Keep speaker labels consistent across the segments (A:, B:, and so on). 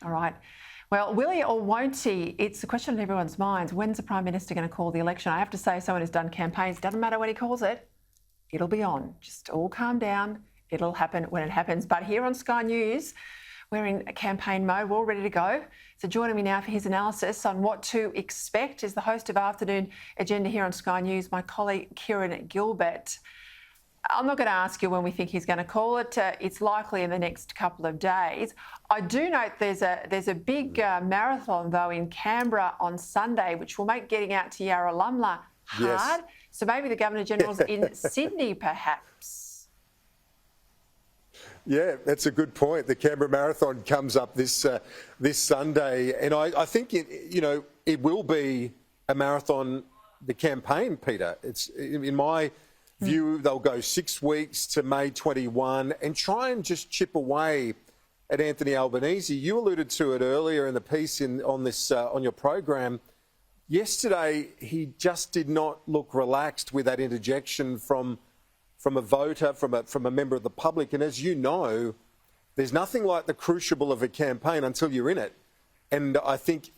A: All right. Well, will he or won't he? It's a question on everyone's minds. When's the Prime Minister going to call the election? I have to say, someone who's done campaigns, doesn't matter when he calls it, it'll be on. Just all calm down. It'll happen when it happens. But here on Sky News, we're in campaign mode. We're all ready to go. So joining me now for his analysis on what to expect is the host of Afternoon Agenda here on Sky News, my colleague Kieran Gilbert. I'm not going to ask you when we think he's going to call it. It's likely in the next couple of days. I do note there's a big marathon, though, in Canberra on Sunday, which will make getting out to Yarralumla hard. Yes. So maybe the Governor-General's in Sydney, perhaps.
B: Yeah, that's a good point. The Canberra Marathon comes up this Sunday, and I think it will be a marathon. The campaign, Peter. It's in my view, they'll go 6 weeks to May 21 and try and just chip away at Anthony Albanese. You alluded to it earlier in the piece on your program. Yesterday, he just did not look relaxed with that interjection from a voter, from a member of the public. And as you know, there's nothing like the crucible of a campaign until you're in it. And I think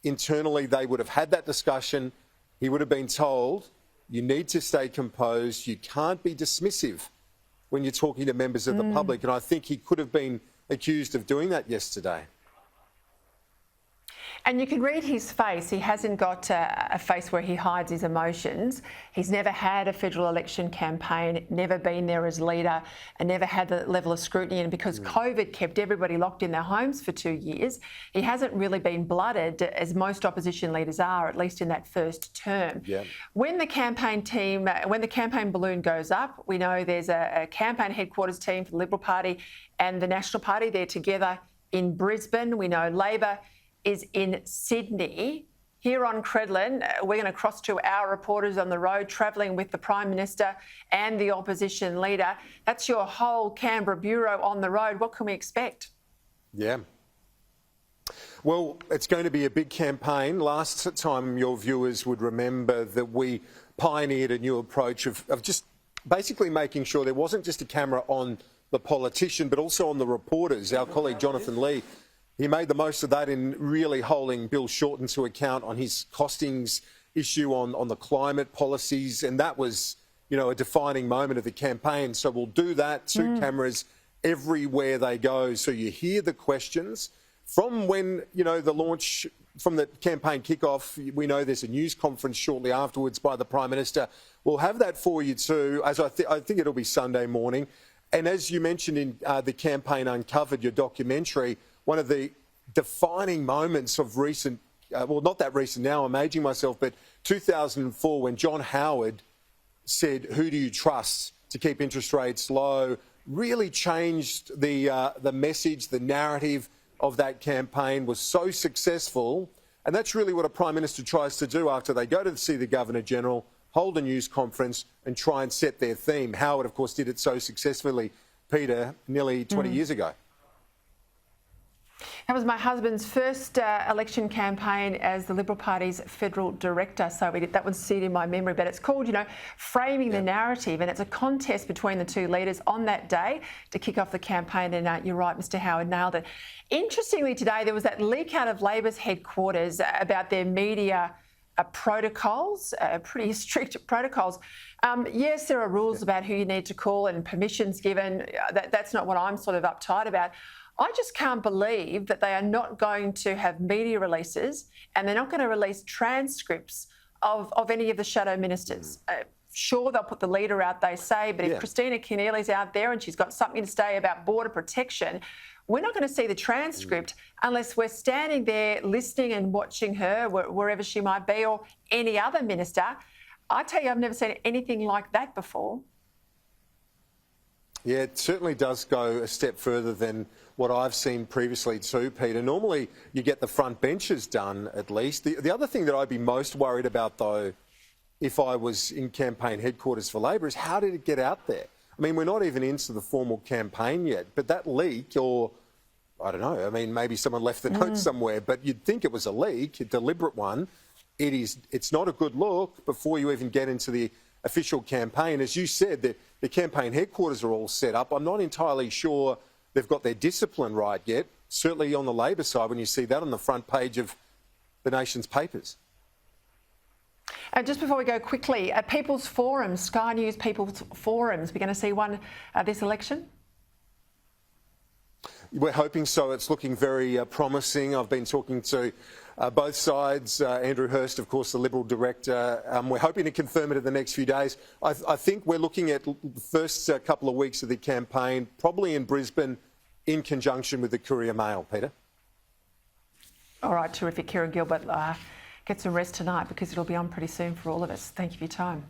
B: internally they would have had that discussion. He would have been told, you need to stay composed. You can't be dismissive when you're talking to members of the public. And I think he could have been accused of doing that yesterday.
A: And you can read his face. He hasn't got a face where he hides his emotions. He's never had a federal election campaign, never been there as leader, and never had the level of scrutiny. And because COVID kept everybody locked in their homes for 2 years, he hasn't really been blooded as most opposition leaders are, at least in that first term. Yeah. When the campaign balloon goes up, we know there's a campaign headquarters team for the Liberal Party and the National Party. They're together in Brisbane. We know Labor is in Sydney. Here on Credlin, we're going to cross to our reporters on the road, travelling with the Prime Minister and the opposition leader. That's your whole Canberra bureau on the road. What can we expect?
B: Yeah. Well, it's going to be a big campaign. Last time your viewers would remember that we pioneered a new approach of just basically making sure there wasn't just a camera on the politician, but also on the reporters. Our colleague Jonathan Lee, he made the most of that in really holding Bill Shorten to account on his costings issue on the climate policies, and that was, a defining moment of the campaign. So we'll do that, 2 cameras everywhere they go, so you hear the questions. From when, the launch, from the campaign kickoff, we know there's a news conference shortly afterwards by the Prime Minister. We'll have that for you too, as I think it'll be Sunday morning. And as you mentioned in the Campaign Uncovered, your documentary, one of the defining moments of recent, well, not that recent now, I'm aging myself, but 2004 when John Howard said, who do you trust to keep interest rates low, really changed the message, the narrative of that campaign, was so successful. And that's really what a Prime Minister tries to do after they go to see the Governor-General, hold a news conference and try and set their theme. Howard, of course, did it so successfully, Peter, nearly 20 years ago.
A: That was my husband's first election campaign as the Liberal Party's federal director, so that one's seared in my memory. But it's called, framing the narrative, and it's a contest between the two leaders on that day to kick off the campaign. And you're right, Mr. Howard nailed it. Interestingly, today there was that leak out of Labor's headquarters about their media protocols, pretty strict protocols. Yes, there are rules about who you need to call and permissions given. That's not what I'm sort of uptight about. I just can't believe that they are not going to have media releases and they're not going to release transcripts of any of the shadow ministers. Sure, they'll put the leader out, they say, but if Christina Keneally's out there and she's got something to say about border protection, we're not going to see the transcript unless we're standing there listening and watching her wherever she might be, or any other minister. I tell you, I've never seen anything like that before.
B: Yeah, it certainly does go a step further than what I've seen previously too, Peter. Normally you get the front benches done at least. The other thing that I'd be most worried about, though, if I was in campaign headquarters for Labor, is how did it get out there? I mean, we're not even into the formal campaign yet, but that leak, or I don't know, I mean, maybe someone left the note somewhere, but you'd think it was a leak, a deliberate one. It's not a good look before you even get into the official campaign. As you said, the campaign headquarters are all set up. I'm not entirely sure they've got their discipline right yet. certainly on the Labor side when you see that on the front page of the nation's papers.
A: Just before we go quickly, People's Forums, Sky News People's Forums, we're going to see one this election?
B: We're hoping so. It's looking very promising. I've been talking to both sides. Andrew Hurst, of course, the Liberal director. We're hoping to confirm it in the next few days. I think we're looking at the first couple of weeks of the campaign, probably in Brisbane, in conjunction with the Courier Mail, Peter.
A: All right, terrific. Kieran Gilbert, get some rest tonight because it'll be on pretty soon for all of us. Thank you for your time.